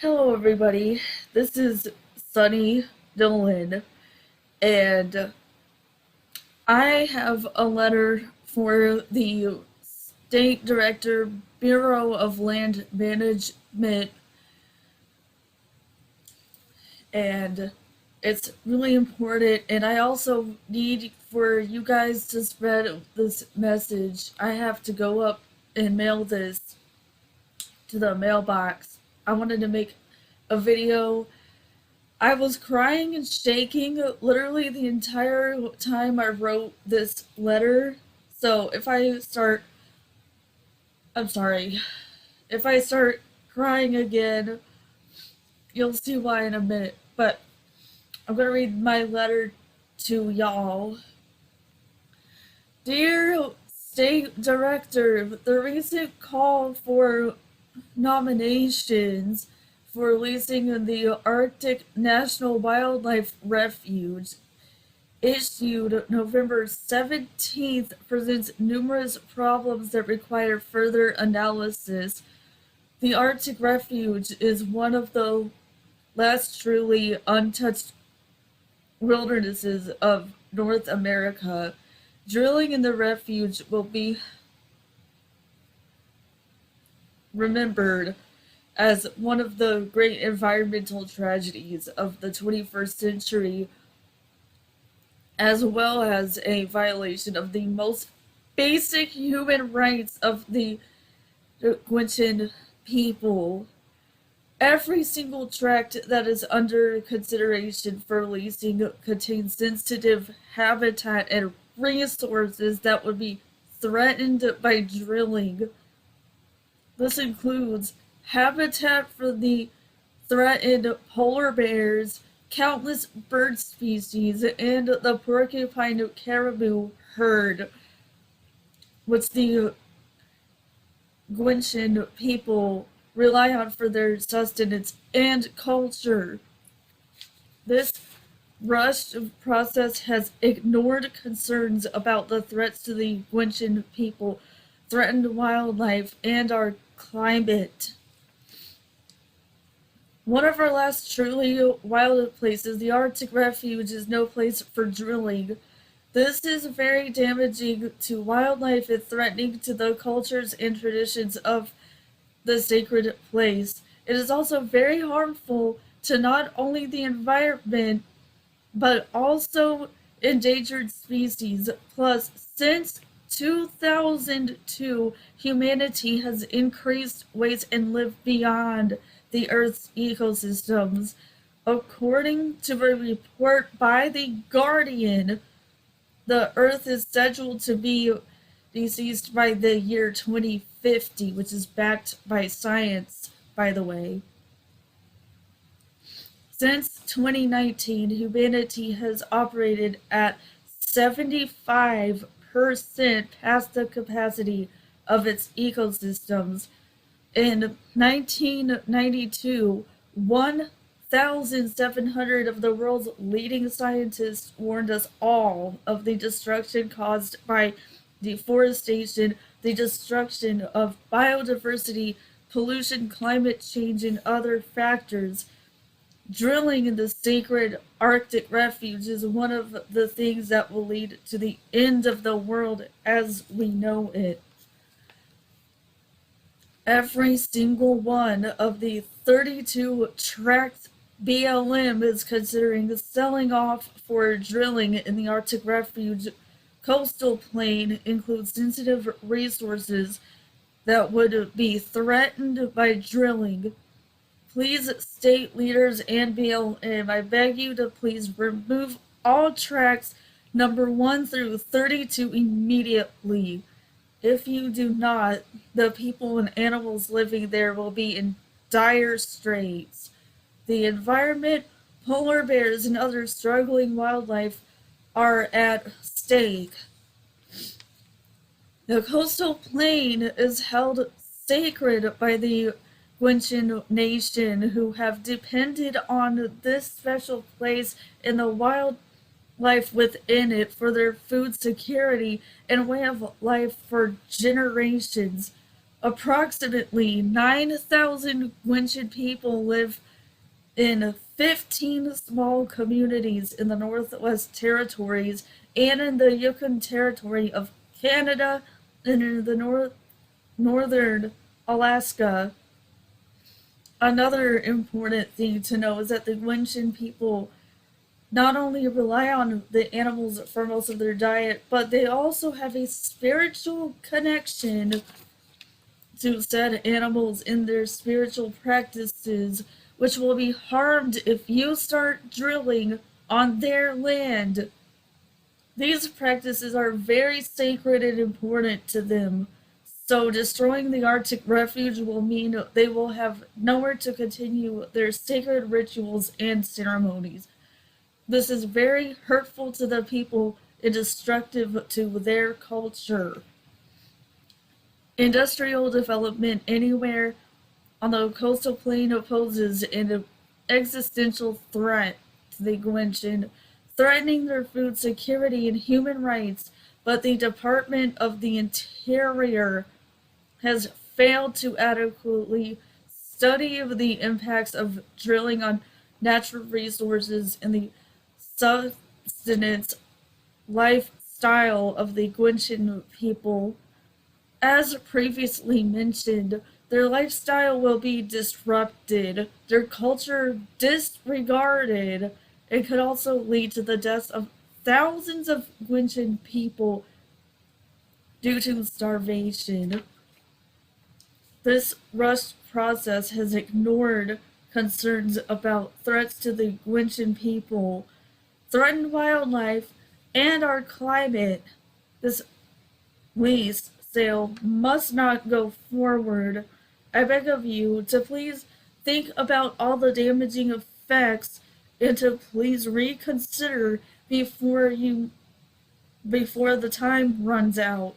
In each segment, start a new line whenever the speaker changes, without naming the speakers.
Hello, everybody. This is Sunny Dillon, and I have a letter for the State Director, Bureau of Land Management, and it's really important. And I also need for you guys to spread this message. I have to go up and mail this to the mailbox. I wanted to make a video. I was crying and shaking literally the entire time I wrote this letter. So if I start, I'm sorry, if I start crying again, you'll see why in a minute. But I'm going to read my letter to y'all. Dear State Director, the recent call for nominations for leasing the Arctic National Wildlife Refuge issued November 17th presents numerous problems that require further analysis. The Arctic Refuge is one of the last truly untouched wildernesses of North America. Drilling in the refuge will be remembered as one of the great environmental tragedies of the 21st century, as well as a violation of the most basic human rights of the Gwich'in people. Every single tract that is under consideration for leasing contains sensitive habitat and resources that would be threatened by drilling. This includes habitat for the threatened polar bears, countless bird species, and the porcupine caribou herd, which the Gwich'in people rely on for their sustenance and culture. This rushed process has ignored concerns about the threats to the Gwich'in people, threatened wildlife, and our climate. One of our last truly wild places, the Arctic Refuge, is no place for drilling. This is very damaging to wildlife and threatening to the cultures and traditions of the sacred place. It is also very harmful to not only the environment, but also endangered species. Plus, since 2002, humanity has increased waste and lived beyond the Earth's ecosystems. According to a report by The Guardian, the Earth is scheduled to be deceased by the year 2050, which is backed by science, by the way. Since 2019, humanity has operated at 75% past the capacity of its ecosystems. In 1992, 1,700 of the world's leading scientists warned us all of the destruction caused by deforestation, the destruction of biodiversity, pollution, climate change, and other factors. Drilling in the sacred Arctic refuge is one of the things that will lead to the end of the world as we know it. Every single one of the 32 tracts BLM is considering selling off for drilling in the Arctic Refuge coastal plain includes sensitive resources that would be threatened by drilling. Please, state leaders and BLM, I beg you to please remove all tracts number 1 through 32 immediately. If you do not, the people and animals living there will be in dire straits. The environment, polar bears, and other struggling wildlife are at stake. The coastal plain is held sacred by the Gwich'in Nation, who have depended on this special place and the wildlife within it for their food security and way of life for generations. Approximately 9,000 Gwich'in people live in 15 small communities in the Northwest Territories and in the Yukon Territory of Canada and in the northern Alaska. Another important thing to know is that the Gwich'in people not only rely on the animals for most of their diet, but they also have a spiritual connection to said animals in their spiritual practices, which will be harmed if you start drilling on their land. These practices are very sacred and important to them. So, destroying the Arctic refuge will mean they will have nowhere to continue their sacred rituals and ceremonies. This is very hurtful to the people and destructive to their culture. Industrial development anywhere on the coastal plain poses an existential threat to the Gwich'in, threatening their food security and human rights, but the Department of the Interior has failed to adequately study the impacts of drilling on natural resources and the sustenance lifestyle of the Gwich'in people. As previously mentioned, their lifestyle will be disrupted, their culture disregarded. It could also lead to the deaths of thousands of Gwich'in people due to starvation. This rushed process has ignored concerns about threats to the Gwich'in people, threatened wildlife, and our climate. This lease sale must not go forward. I beg of you to please think about all the damaging effects and to please reconsider before the time runs out.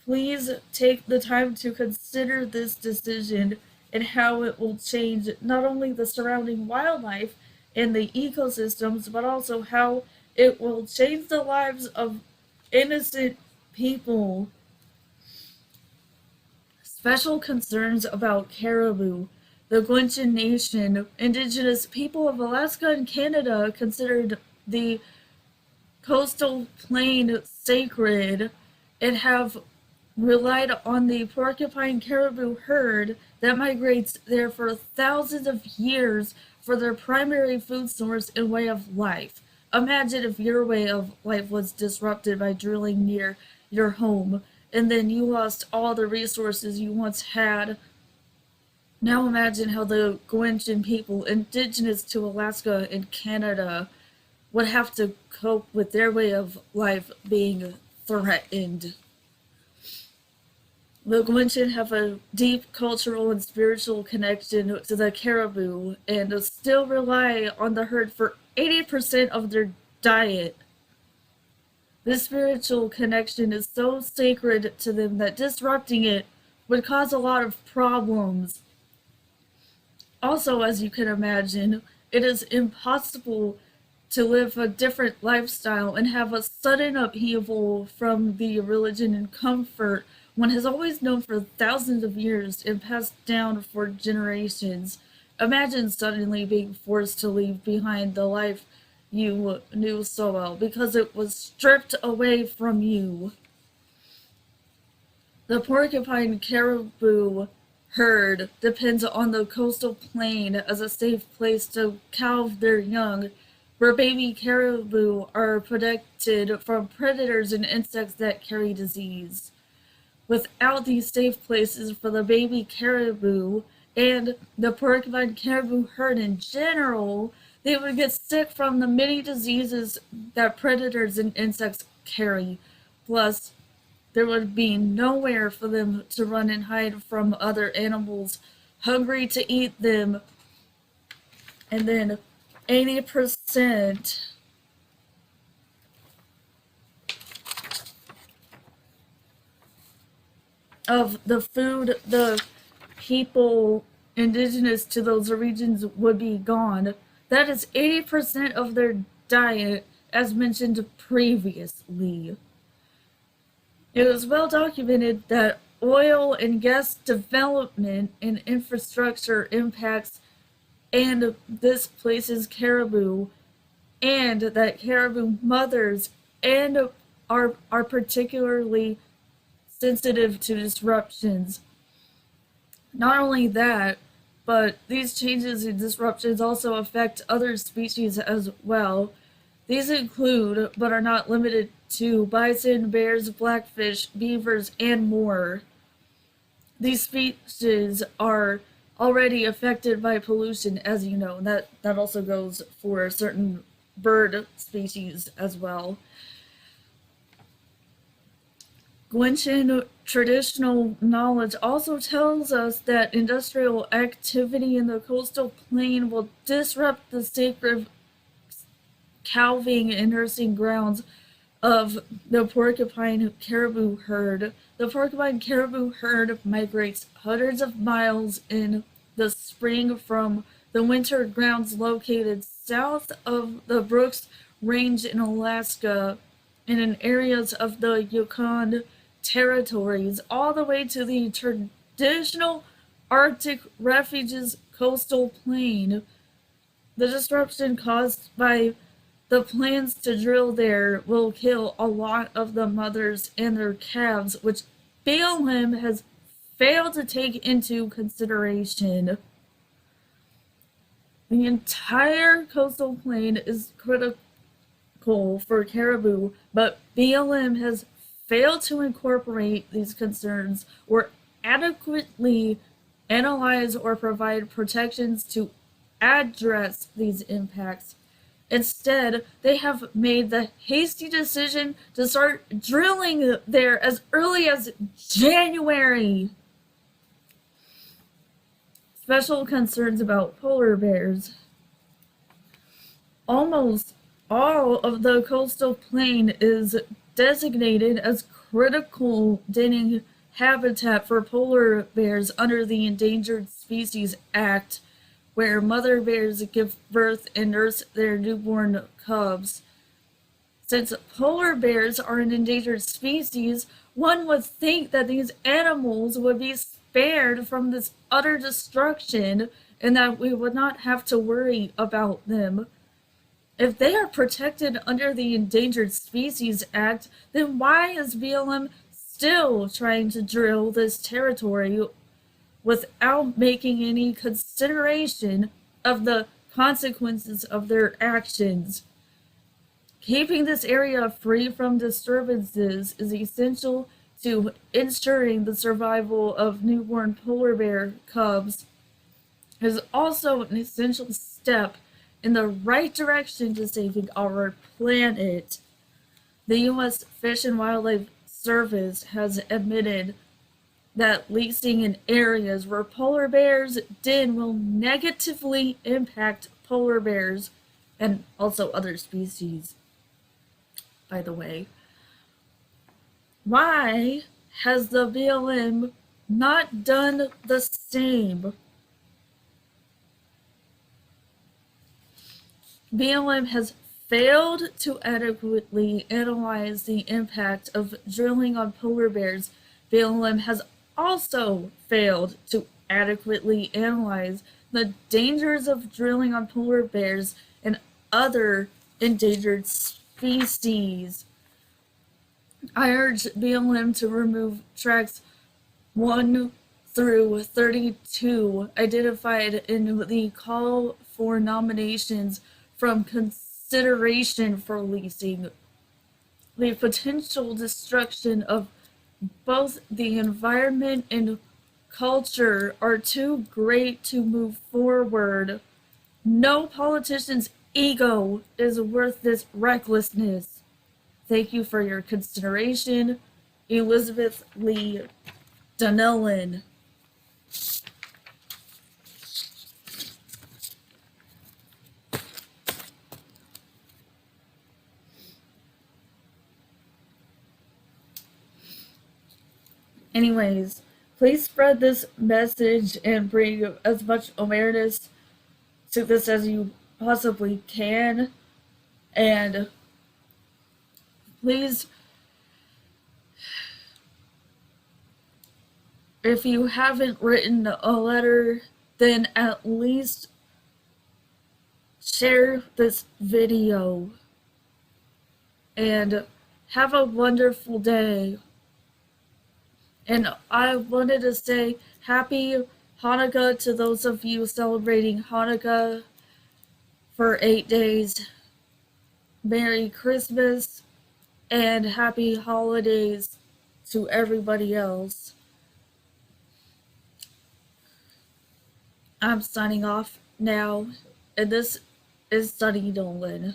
Please take the time to consider this decision and how it will change not only the surrounding wildlife and the ecosystems, but also how it will change the lives of innocent people. Special concerns about caribou. The Gwich'in Nation, indigenous people of Alaska and Canada, considered the coastal plain sacred and have relied on the porcupine caribou herd that migrates there for thousands of years for their primary food source and way of life. Imagine if your way of life was disrupted by drilling near your home and then you lost all the resources you once had. Now imagine how the Gwich'in people, indigenous to Alaska and Canada, would have to cope with their way of life being threatened. The Gwich'in have a deep cultural and spiritual connection to the caribou and still rely on the herd for 80% of their diet. This spiritual connection is so sacred to them that disrupting it would cause a lot of problems. Also, as you can imagine, it is impossible to live a different lifestyle and have a sudden upheaval from the religion and comfort one has always known for thousands of years and passed down for generations. Imagine suddenly being forced to leave behind the life you knew so well because it was stripped away from you. The porcupine caribou herd depends on the coastal plain as a safe place to calve their young, where baby caribou are protected from predators and insects that carry disease. Without these safe places for the baby caribou and the porcupine caribou herd in general, they would get sick from the many diseases that predators and insects carry. Plus, there would be nowhere for them to run and hide from other animals hungry to eat them. And then 80% of the food the people indigenous to those regions would be gone. That is 80% of their diet, as mentioned previously. It is well documented that oil and gas development and infrastructure impacts and displaces caribou, and that caribou mothers and are particularly sensitive to disruptions. Not only that, but these changes and disruptions also affect other species as well. These include, but are not limited to, bison, bears, blackfish, beavers, and more. These species are already affected by pollution, as you know. That also goes for certain bird species as well. Gwenchyn traditional knowledge also tells us that industrial activity in the coastal plain will disrupt the sacred calving and nursing grounds of the porcupine caribou herd. The porcupine caribou herd migrates hundreds of miles in the spring from the winter grounds located south of the Brooks Range in Alaska and in areas of the Yukon territories all the way to the traditional Arctic refuge's coastal plain. The disruption caused by the plans to drill there will kill a lot of the mothers and their calves, which BLM has failed to take into consideration. The entire coastal plain is critical for caribou, but BLM has failed to incorporate these concerns or adequately analyze or provide protections to address these impacts. Instead, they have made the hasty decision to start drilling there as early as January. Special concerns about polar bears. Almost all of the coastal plain is designated as critical denning habitat for polar bears under the Endangered Species Act, where mother bears give birth and nurse their newborn cubs. Since polar bears are an endangered species, one would think that these animals would be spared from this utter destruction and that we would not have to worry about them. If they are protected under the Endangered Species Act, then why is BLM still trying to drill this territory without making any consideration of the consequences of their actions? Keeping this area free from disturbances is essential to ensuring the survival of newborn polar bear cubs. It is also an essential step in the right direction to saving our planet. The U.S. Fish and Wildlife Service has admitted that leasing in areas where polar bears den will negatively impact polar bears and also other species, by the way. Why has the BLM not done the same? BLM has failed to adequately analyze the impact of drilling on polar bears. BLM has also failed to adequately analyze the dangers of drilling on polar bears and other endangered species. I urge BLM to remove tracks 1 through 32 identified in the call for nominations from consideration for leasing. The potential destruction of both the environment and culture are too great to move forward. No politician's ego is worth this recklessness. Thank you for your consideration. Elizabeth Lee Donnellan. Anyways, please spread this message and bring as much awareness to this as you possibly can. And please If you haven't written a letter, then at least share this video and have a wonderful day. And I wanted to say happy Hanukkah to those of you celebrating Hanukkah for 8 days. Merry Christmas and happy holidays to everybody else. I'm signing off now, and this is Sunny Nolan.